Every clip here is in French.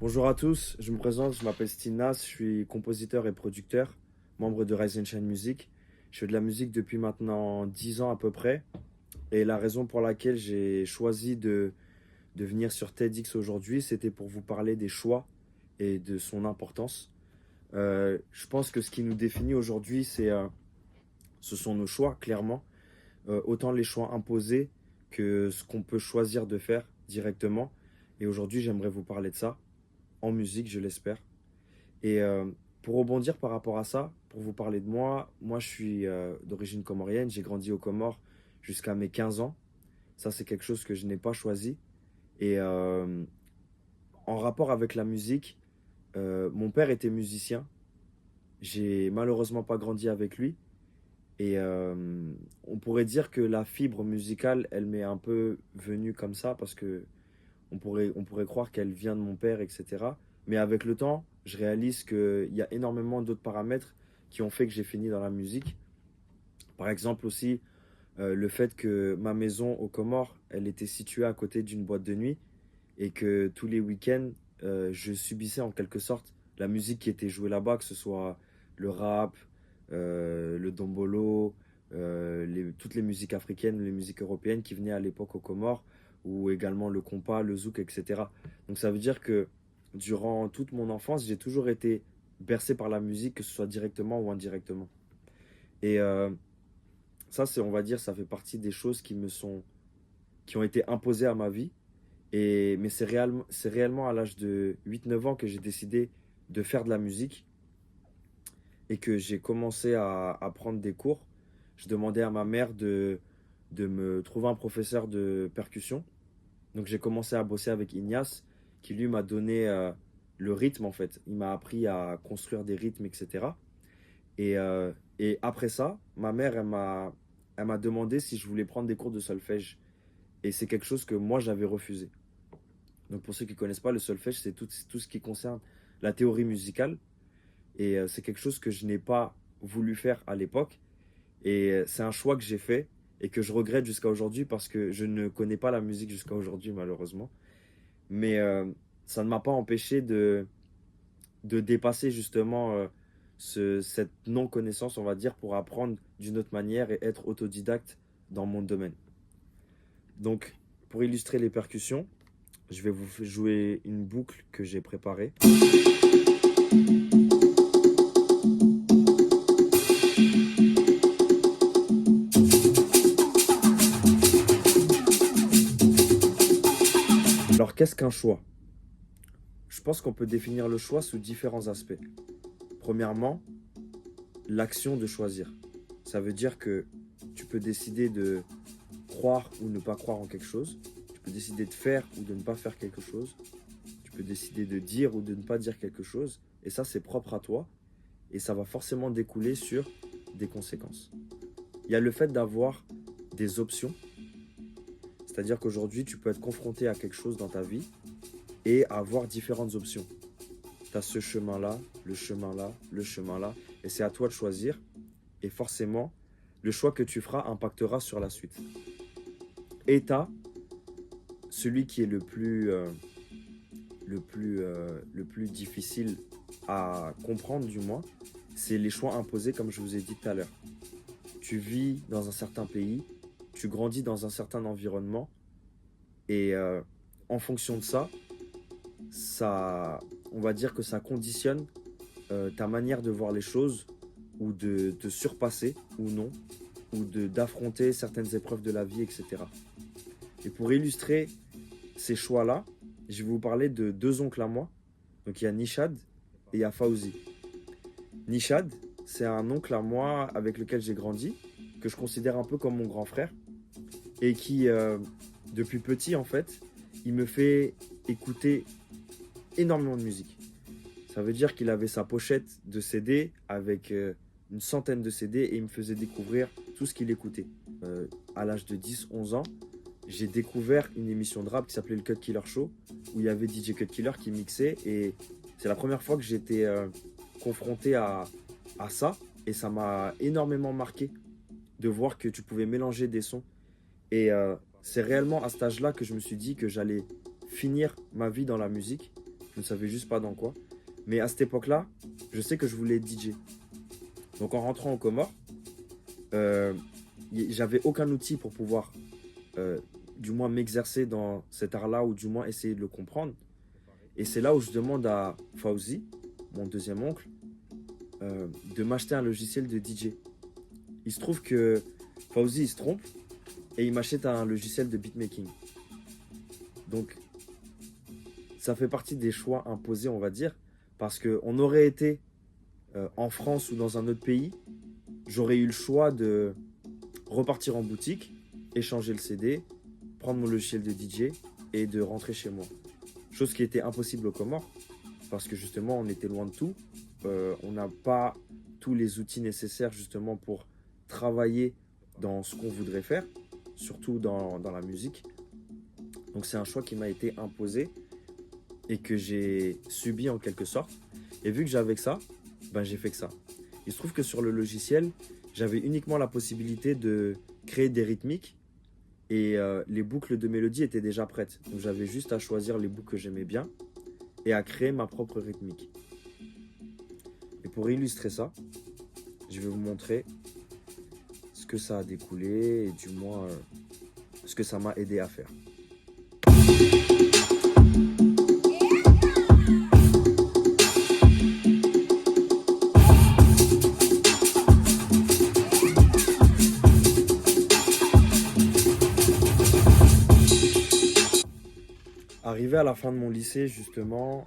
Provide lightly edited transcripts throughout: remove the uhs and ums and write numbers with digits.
Bonjour à tous, je me présente, je m'appelle Stinas, je suis compositeur et producteur, membre de Rise and Shine Music. Je fais de la musique depuis maintenant 10 ans à peu près. Et la raison pour laquelle j'ai choisi de venir sur TEDx aujourd'hui, c'était pour vous parler des choix et de son importance. Je pense que ce qui nous définit aujourd'hui, ce sont nos choix, clairement. Autant les choix imposés que ce qu'on peut choisir de faire directement. Et aujourd'hui, j'aimerais vous parler de ça, en musique, je l'espère. Et pour rebondir par rapport à ça, pour vous parler de moi, moi je suis d'origine comorienne, j'ai grandi aux Comores jusqu'à mes 15 ans. Ça, c'est quelque chose que je n'ai pas choisi. Et en rapport avec la musique, mon père était musicien. J'ai malheureusement pas grandi avec lui. Et on pourrait dire que la fibre musicale, elle m'est un peu venue comme ça parce que on pourrait croire qu'elle vient de mon père, etc. Mais avec le temps, je réalise qu'il y a énormément d'autres paramètres qui ont fait que j'ai fini dans la musique. Par exemple aussi, le fait que ma maison aux Comores, elle était située à côté d'une boîte de nuit et que tous les week-ends, je subissais en quelque sorte la musique qui était jouée là-bas, que ce soit le rap, le dombolo, toutes les musiques africaines, les musiques européennes qui venaient à l'époque aux Comores, ou également le compas, le zouk, etc. Donc ça veut dire que durant toute mon enfance, j'ai toujours été bercé par la musique, que ce soit directement ou indirectement. Et ça, c'est, on va dire, ça fait partie des choses qui ont été imposées à ma vie. Mais c'est réellement à l'âge de 8 9 ans que j'ai décidé de faire de la musique et que j'ai commencé à prendre des cours. Je demandais à ma mère de me trouver un professeur de percussion. Donc j'ai commencé à bosser avec Ignace, qui lui m'a donné le rythme en fait. Il m'a appris à construire des rythmes, etc. Et après ça, ma mère, elle m'a demandé si je voulais prendre des cours de solfège. Et c'est quelque chose que moi j'avais refusé. Donc pour ceux qui ne connaissent pas, le solfège, c'est tout ce qui concerne la théorie musicale. Et c'est quelque chose que je n'ai pas voulu faire à l'époque. Et c'est un choix que j'ai fait et que je regrette jusqu'à aujourd'hui parce que je ne connais pas la musique jusqu'à aujourd'hui malheureusement. Mais ça ne m'a pas empêché de dépasser justement cette non-connaissance, on va dire, pour apprendre d'une autre manière et être autodidacte dans mon domaine. Donc, pour illustrer les percussions, je vais vous jouer une boucle que j'ai préparée. Alors, qu'est-ce qu'un choix? Je pense qu'on peut définir le choix sous différents aspects. Premièrement, l'action de choisir. Ça veut dire que tu peux décider de croire ou ne pas croire en quelque chose. Tu peux décider de faire ou de ne pas faire quelque chose. Tu peux décider de dire ou de ne pas dire quelque chose. Et ça, c'est propre à toi. Et ça va forcément découler sur des conséquences. Il y a le fait d'avoir des options. C'est-à-dire qu'aujourd'hui, tu peux être confronté à quelque chose dans ta vie et avoir différentes options. Tu as ce chemin-là, le chemin-là, le chemin-là. Et c'est à toi de choisir. Et forcément, le choix que tu feras impactera sur la suite. Et tu as celui qui est le plus difficile à comprendre du moins, c'est les choix imposés comme je vous ai dit tout à l'heure. Tu vis dans un certain pays, tu grandis dans un certain environnement et en fonction de ça, on va dire que ça conditionne ta manière de voir les choses ou de te surpasser ou non, ou d'affronter certaines épreuves de la vie, etc. Et pour illustrer ces choix-là, je vais vous parler de deux oncles à moi. Donc il y a Nishad et il y a Fauzi. Nishad, c'est un oncle à moi avec lequel j'ai grandi, que je considère un peu comme mon grand frère, et qui, depuis petit en fait, il me fait écouter énormément de musique. Ça veut dire qu'il avait sa pochette de CD avec une centaine de CD et il me faisait découvrir tout ce qu'il écoutait. À l'âge de 10 11 ans, j'ai découvert une émission de rap qui s'appelait le Cut Killer Show, où il y avait DJ Cut Killer qui mixait, et c'est la première fois que j'étais confronté à ça, et ça m'a énormément marqué de voir que tu pouvais mélanger des sons. Et c'est réellement à cet âge-là que je me suis dit que j'allais finir ma vie dans la musique, Je ne savais juste pas dans quoi. Mais à cette époque-là, je sais que je voulais être DJ. Donc en rentrant aux Comores, euh, j'avais aucun outil pour pouvoir euh, du moins m'exercer dans cet art-là ou du moins essayer de le comprendre. Et c'est là où je demande à Fauzi, mon deuxième oncle, de m'acheter un logiciel de DJ. Il se trouve que Fauzi, il se trompe et il m'achète un logiciel de beatmaking. Donc, ça fait partie des choix imposés, on va dire, parce qu'on aurait été en France ou dans un autre pays, j'aurais eu le choix de repartir en boutique, échanger le CD, prendre mon logiciel de DJ et de rentrer chez moi. Chose qui était impossible aux Comores, parce que justement, on était loin de tout. On n'a pas tous les outils nécessaires justement pour travailler dans ce qu'on voudrait faire, surtout dans la musique. Donc c'est un choix qui m'a été imposé et que j'ai subi en quelque sorte. Et vu que j'avais que ça, ben j'ai fait que ça. Il se trouve que sur le logiciel, j'avais uniquement la possibilité de créer des rythmiques et les boucles de mélodie étaient déjà prêtes. Donc j'avais juste à choisir les boucles que j'aimais bien et à créer ma propre rythmique. Et pour illustrer ça, je vais vous montrer ce que ça a découlé et du moins ce que ça m'a aidé à faire. Arrivé à la fin de mon lycée, justement,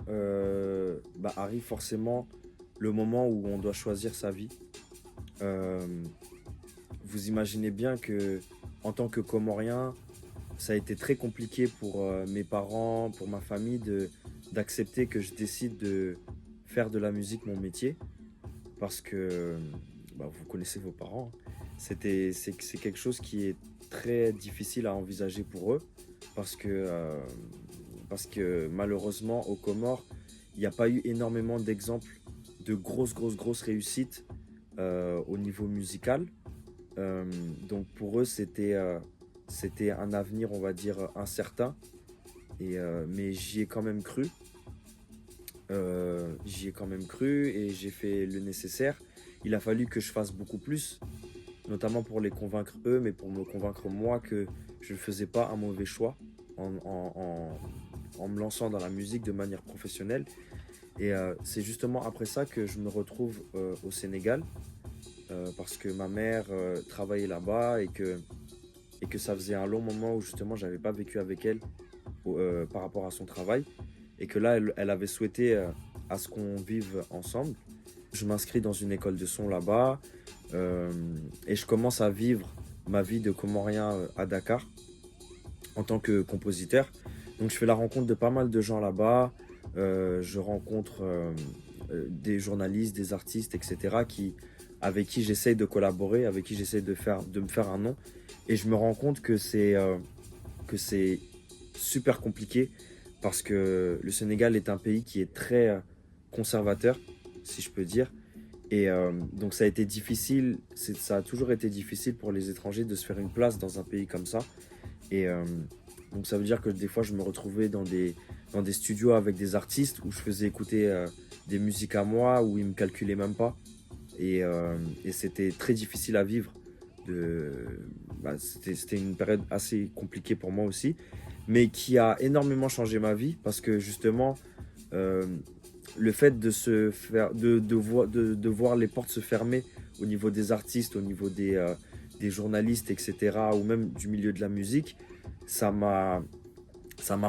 arrive forcément le moment où on doit choisir sa vie. Euh, Vous imaginez bien que, en tant que Comorien, ça a été très compliqué pour mes parents, pour ma famille, d'accepter que je décide de faire de la musique mon métier. Parce que vous connaissez vos parents. C'est quelque chose qui est très difficile à envisager pour eux. Parce que malheureusement, aux Comores, il n'y a pas eu énormément d'exemples de grosses réussites au niveau musical. Donc pour eux, c'était un avenir, on va dire, incertain. Mais j'y ai quand même cru. Et j'ai fait le nécessaire. Il a fallu que je fasse beaucoup plus, notamment pour les convaincre eux, mais pour me convaincre moi que je ne faisais pas un mauvais choix en me lançant dans la musique de manière professionnelle. Et c'est justement après ça que je me retrouve au Sénégal, parce que ma mère travaillait là-bas et que ça faisait un long moment où justement j'avais pas vécu avec elle par rapport à son travail, et que là elle avait souhaité à ce qu'on vive ensemble. Je m'inscris dans une école de son là-bas et je commence à vivre ma vie de Comorien à Dakar en tant que compositeur. Donc je fais la rencontre de pas mal de gens là-bas. Je rencontre des journalistes, des artistes, etc. Avec qui j'essaye de collaborer, avec qui j'essaye de me faire un nom. Et je me rends compte que c'est super compliqué parce que le Sénégal est un pays qui est très conservateur, si je peux dire. Et donc ça a été difficile, ça a toujours été difficile pour les étrangers de se faire une place dans un pays comme ça. Et donc ça veut dire que des fois je me retrouvais dans des studios avec des artistes où je faisais écouter des musiques à moi, où ils me calculaient même pas. Et c'était très difficile à vivre. C'était une période assez compliquée pour moi aussi, mais qui a énormément changé ma vie parce que justement le fait de voir les portes se fermer au niveau des artistes, au niveau des journalistes, etc., ou même du milieu de la musique, ça m'a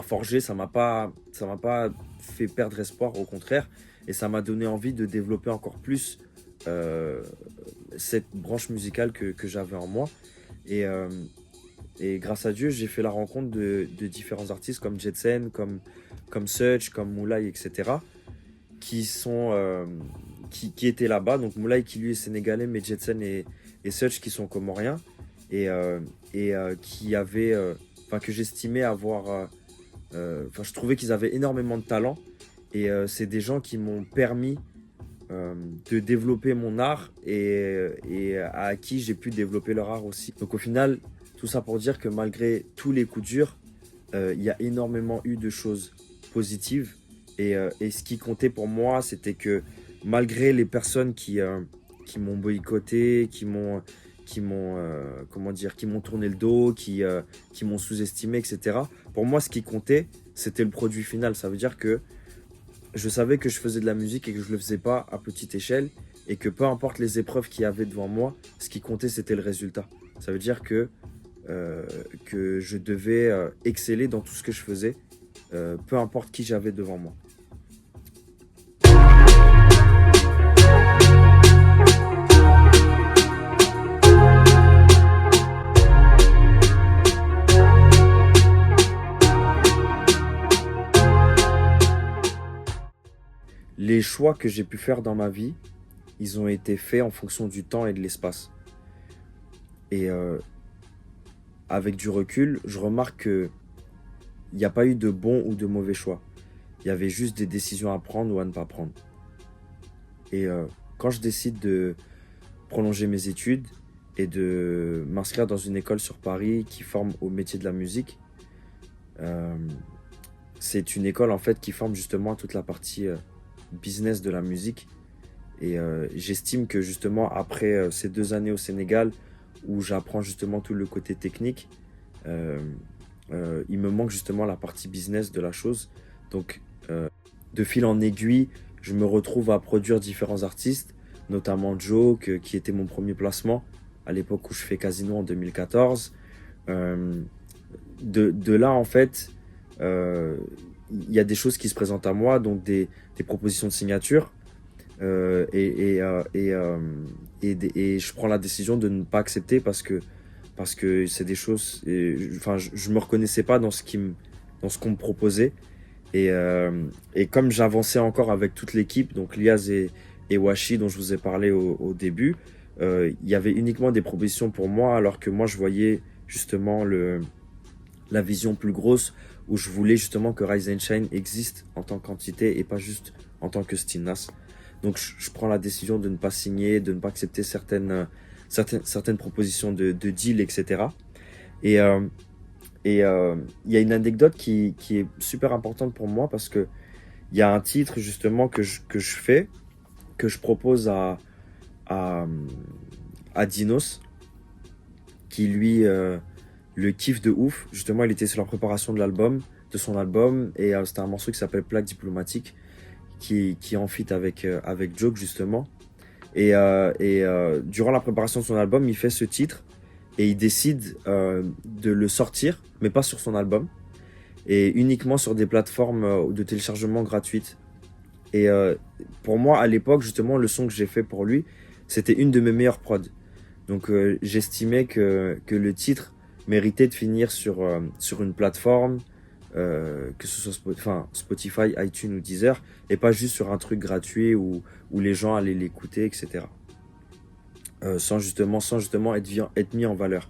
forgé, ça m'a pas fait perdre espoir, au contraire, et ça m'a donné envie de développer encore plus cette branche musicale que j'avais en moi. Et grâce à Dieu, j'ai fait la rencontre de différents artistes comme Jetsen, comme Such, comme Moulay, etc., qui étaient là-bas. Donc Moulay qui lui est sénégalais, mais Jetsen et Such qui sont comoriens, qui avaient, que j'estimais avoir, je trouvais qu'ils avaient énormément de talent. Et c'est des gens qui m'ont permis de développer mon art et à qui j'ai pu développer leur art aussi. Donc au final, tout ça pour dire que malgré tous les coups durs, il y a énormément eu de choses positives Et ce qui comptait pour moi, c'était que malgré les personnes qui m'ont boycotté, comment dire, qui m'ont tourné le dos, qui m'ont sous-estimé, etc. Pour moi, ce qui comptait, c'était le produit final. Ça veut dire que je savais que je faisais de la musique et que je ne le faisais pas à petite échelle et que peu importe les épreuves qu'il y avait devant moi, ce qui comptait, c'était le résultat. Ça veut dire que je devais exceller dans tout ce que je faisais, peu importe qui j'avais devant moi. Les choix que j'ai pu faire dans ma vie, ils ont été faits en fonction du temps et de l'espace. Et avec du recul, je remarque qu'il n'y a pas eu de bon ou de mauvais choix. Il y avait juste des décisions à prendre ou à ne pas prendre. Et quand je décide de prolonger mes études et de m'inscrire dans une école sur Paris qui forme au métier de la musique, euh, c'est une école en fait qui forme justement toute la partie business de la musique. Et j'estime que justement après ces 2 années au Sénégal où j'apprends justement tout le côté technique, euh, il me manque justement la partie business de la chose. Donc de fil en aiguille, je me retrouve à produire différents artistes, notamment Joe, qui était mon premier placement à l'époque où je fais Casino en 2014. Euh, de là, en fait, euh, il y a des choses qui se présentent à moi, donc des propositions de signature. Euh, et, et, euh, et, euh, et je prends la décision de ne pas accepter parce que c'est des choses. Enfin, je me reconnaissais pas dans ce qu'on me proposait. Et comme j'avançais encore avec toute l'équipe, donc Liaz et Washi dont je vous ai parlé au début, il y avait uniquement des propositions pour moi, alors que moi je voyais justement la vision plus grosse où je voulais justement que Rise and Shine existe en tant qu'entité et pas juste en tant que Stilnas. Donc je prends la décision de ne pas signer, de ne pas accepter certaines propositions de deal, etc. Et il y a une anecdote qui est super importante pour moi parce que il y a un titre justement que je fais, que je propose à, à Dinos, qui lui le kiffe de ouf. Justement, il était sur la préparation de son album, et c'était un morceau qui s'appelle Plaque diplomatique, qui est en feat avec Joke justement. Et durant la préparation de son album, il fait ce titre et il décide de le sortir, mais pas sur son album, et uniquement sur des plateformes de téléchargement gratuites. Et pour moi, à l'époque, justement, le son que j'ai fait pour lui, c'était une de mes meilleures prods. Donc j'estimais que le titre méritait de finir sur une plateforme, que ce soit Spotify, iTunes ou Deezer, et pas juste sur un truc gratuit où les gens allaient l'écouter, etc. Sans justement être mis en valeur.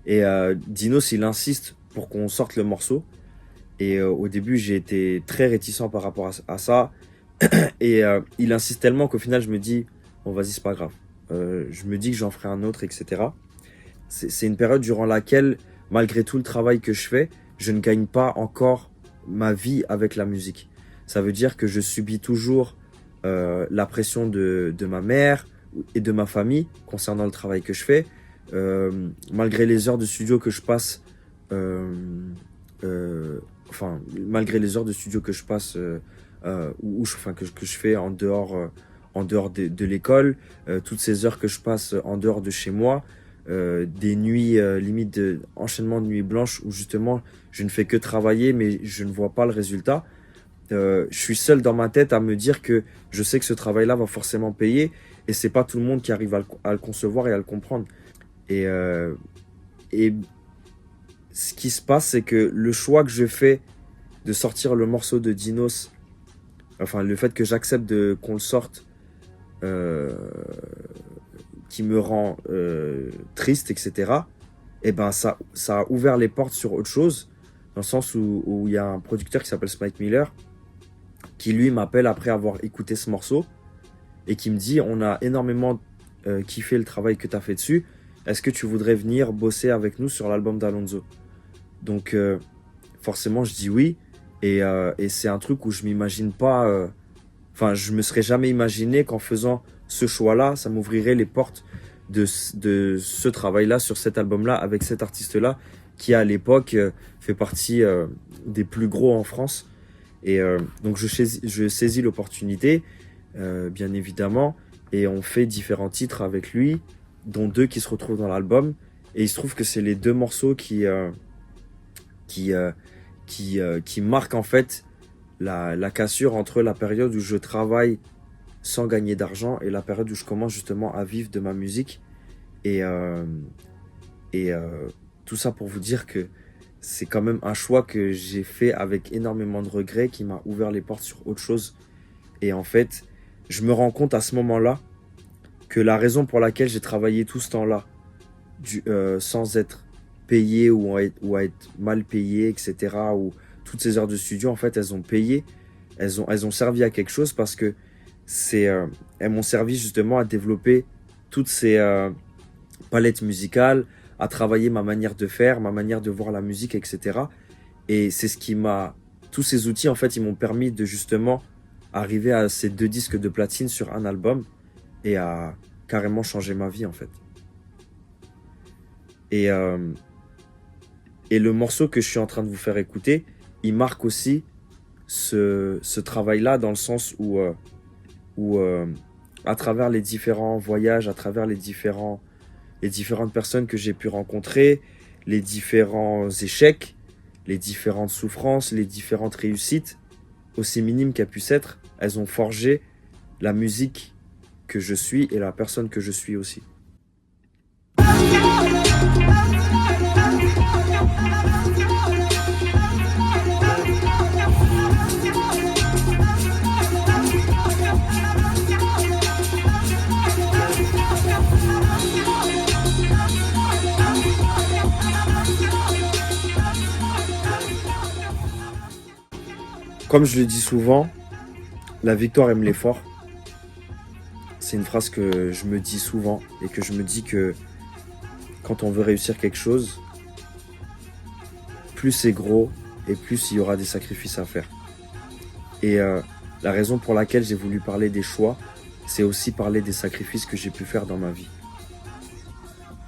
Et Dinos, il insiste pour qu'on sorte le morceau. Et au début, j'ai été très réticent par rapport à ça. Et il insiste tellement qu'au final, je me dis, bon, vas-y, c'est pas grave. Je me dis que j'en ferai un autre, etc. C'est une période durant laquelle, malgré tout le travail que je fais, je ne gagne pas encore ma vie avec la musique. Ça veut dire que je subis toujours la pression de ma mère et de ma famille concernant le travail que je fais. Malgré les heures de studio que je passe, euh, malgré les heures de studio que je passe, que je fais en dehors de l'école, toutes ces heures que je passe en dehors de chez moi, des nuits limite enchaînement de nuits blanches où justement je ne fais que travailler mais je ne vois pas le résultat. Je suis seul dans ma tête à me dire que je sais que ce travail-là va forcément payer et c'est pas tout le monde qui arrive à le concevoir et à le comprendre. Et, euh, et ce qui se passe, c'est que le choix que je fais de sortir le morceau de Dinos, enfin le fait que j'accepte qu'on le sorte, euh, qui me rend triste, etc. Et ben ça a ouvert les portes sur autre chose, dans le sens où il y a un producteur qui s'appelle Spike Miller, qui lui m'appelle après avoir écouté ce morceau, et qui me dit, on a énormément kiffé le travail que tu as fait dessus, est-ce que tu voudrais venir bosser avec nous sur l'album d'Alonso? Donc forcément je dis oui, Et c'est un truc où je m'imagine pas... Enfin, je me serais jamais imaginé qu'en faisant ce choix-là, ça m'ouvrirait les portes de ce travail-là, sur cet album-là, avec cet artiste-là, qui à l'époque fait partie des plus gros en France. Et donc je saisis l'opportunité, bien évidemment, et on fait différents titres avec lui, dont 2 qui se retrouvent dans l'album. Et il se trouve que c'est les 2 morceaux qui marquent en fait la cassure entre la période où je travaille sans gagner d'argent et la période où je commence justement à vivre de ma musique. Et tout ça pour vous dire que c'est quand même un choix que j'ai fait avec énormément de regrets, qui m'a ouvert les portes sur autre chose. Et en fait, je me rends compte à ce moment-là que la raison pour laquelle j'ai travaillé tout ce temps-là, sans être payé ou à être mal payé, etc., ou toutes ces heures de studio, en fait, elles ont payé, elles ont servi à quelque chose, parce que elles m'ont servi justement à développer toutes ces palettes musicales, à travailler ma manière de faire, ma manière de voir la musique, etc. Et c'est ce qui m'a... Tous ces outils, en fait, ils m'ont permis de justement arriver à ces 2 disques de platine sur un album et à carrément changer ma vie, en fait. Et le morceau que je suis en train de vous faire écouter, il marque aussi ce travail-là, dans le sens où à travers les différents voyages, à travers les différentes personnes que j'ai pu rencontrer, les différents échecs, les différentes souffrances, les différentes réussites, aussi minimes qu'elles puissent être, elles ont forgé la musique que je suis et la personne que je suis aussi. Comme je le dis souvent, la victoire aime les forts. C'est une phrase que je me dis souvent, et que je me dis que quand on veut réussir quelque chose, plus c'est gros et plus il y aura des sacrifices à faire. Et la raison pour laquelle j'ai voulu parler des choix, c'est aussi parler des sacrifices que j'ai pu faire dans ma vie.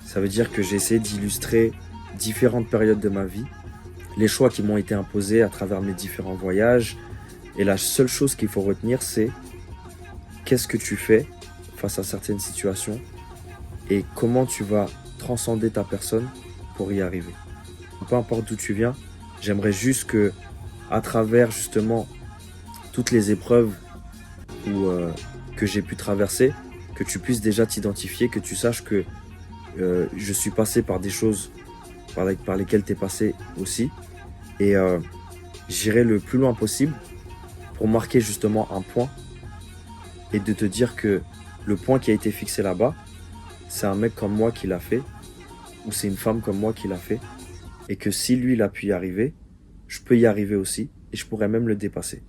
Ça veut dire que j'ai essayé d'illustrer différentes périodes de ma vie, les choix qui m'ont été imposés à travers mes différents voyages. Et la seule chose qu'il faut retenir, c'est qu'est-ce que tu fais face à certaines situations et comment tu vas transcender ta personne pour y arriver. Peu importe d'où tu viens, j'aimerais juste que, à travers justement toutes les épreuves que j'ai pu traverser, que tu puisses déjà t'identifier, que tu saches que je suis passé par des choses par lesquelles tu es passé aussi. Et j'irai le plus loin possible pour marquer justement un point et de te dire que le point qui a été fixé là-bas, c'est un mec comme moi qui l'a fait, ou c'est une femme comme moi qui l'a fait, et que si lui il a pu y arriver, je peux y arriver aussi, et je pourrais même le dépasser.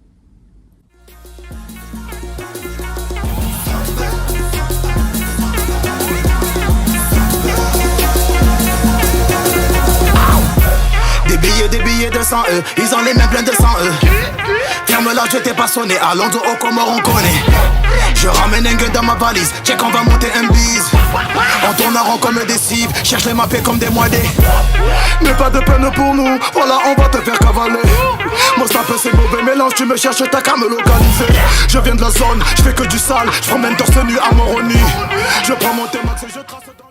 Des billets de 100 ils ont les mains pleines de sang Ferme-la, je t'ai pas sonné, à Londres, au Comores, on connaît. Je ramène un gueule dans ma valise, check, on va monter un bise. On tourne en rond comme des cives, cherche les mappés comme des moidés. Mais pas de peine pour nous, voilà, on va te faire cavaler. Mon snap c'est mauvais mélange, tu me cherches, t'as qu'à me localiser. Je viens de la zone, je fais que du sale, je promène torse nu à Moroni. Je prends mon T-Max et je trace dans...